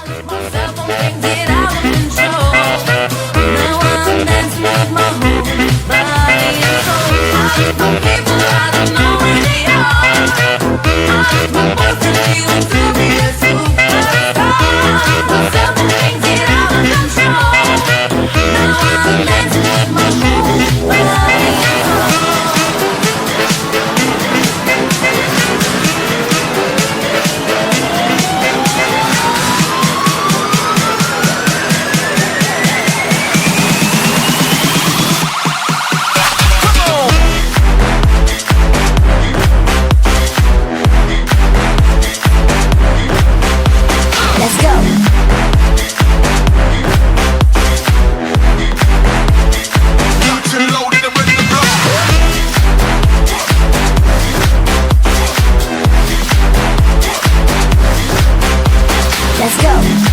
Myself on things that I was control. Now I'm dancing with my whole body and soul. I left my people, I don't know where they are. I left my boyfriend, he was to be a superstar. Myself on things that I was control. Now I'm dancing with my whole body and soul. Let's go. Locked and loaded and ready to blow. Let's go.